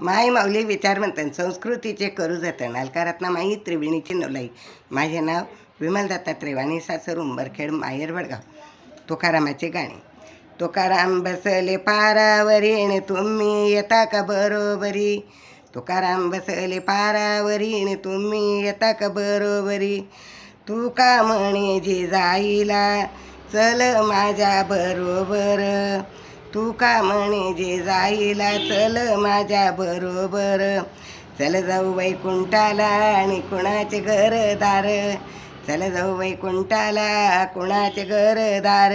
माई माऊली विचारवंत संस्कृतीचे करू जतन अलकारातना माई त्रिवेणीची नवलाई. माझे नाव विमल दत्तात्रय वाणी, सासर उंबरखेड, माहेर वडगाव. तुकारामाचे गाणे. तुकाराम बसले पारावरी आणि तुम्ही येता का बरोबरी. तुकाराम बसले पारावरी आणि तुम्ही येता का बरोबरी. तू का म्हणे जे जाईला चल माझ्या बरोबर. तू का म्हणे जे जाईला चल माझ्या बरोबर. चल जाऊ वैकुंठाला आणि कुणाचे घरदार. चल जाऊ वैकुंठाला कुणाचे घरदार.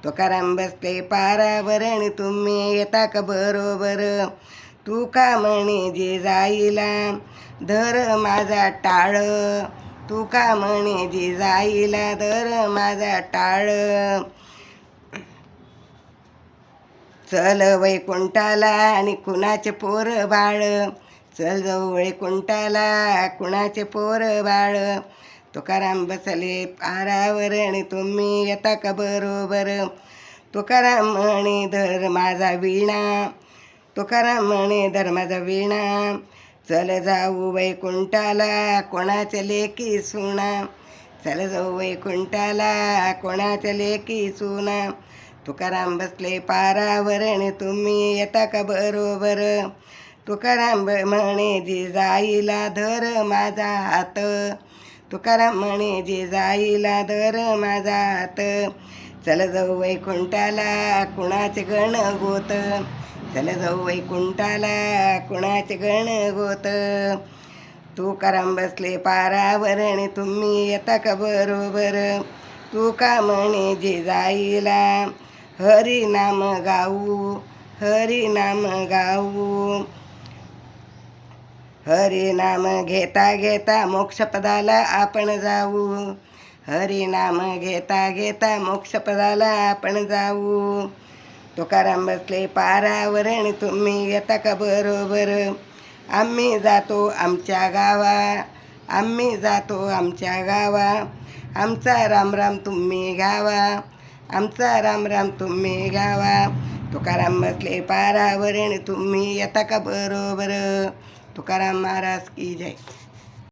तुकाराम बसले पारावर आणि तुम्ही येता का बरोबर. तू का म्हणे जे जाईला धर माझा टाळ. तू का म्हणे जे जाईला धर माझा टाळ. चल वैकुंठाला आणि कुणाचे पोर बाळ. चल जाऊ वैकुंठाला कुणाचे पोर बाळ. तुकाराम बसले पारावर आणि तुम्ही येता का बरोबर. तुकाराम म्हणे धर माझा वीणा. तुकाराम म्हणे धर माझा वीणा. चल जाऊ वैकुंठाला कोणाचे लेकी सुना. चल जाऊ वैकुंठाला कोणाचे लेकी सुना. तुकाराम बसले पारावर आणि तुम्ही येता का बरोबर. तुकाराम म्हणे जे जाईला धर माझा हात. तुकाराम म्हणे जे जाईला धर माझा हात. चल जाऊ वैकुंठाला कुणाचे गण गोत. चल जाऊ वैकुंठाला कुणाचे गण गोत. तुकाराम बसले पारावर आणि तुम्ही येता का बरोबर. तू का म्हणे जे जाईला हरी नाम गाऊ. हरी नाम गाऊ. हरी नाम घेता घेता मोक्षपदाला आपण जाऊ. हरी नाम घेता घेता मोक्षपदाला आपण जाऊ. तुकाराम बसले पारावर आणि तुम्ही येता का बरोबर. आम्ही जातो आमच्या गावा. आम्ही जातो आमच्या गावा. आमचा राम राम तुम्ही घ्यावा. आमचा राम राम तुम्ही घ्यावा. तुकाराम बसले पारावर आणि तुम्ही येता का बरोबर. तुकाराम महाराज की जय.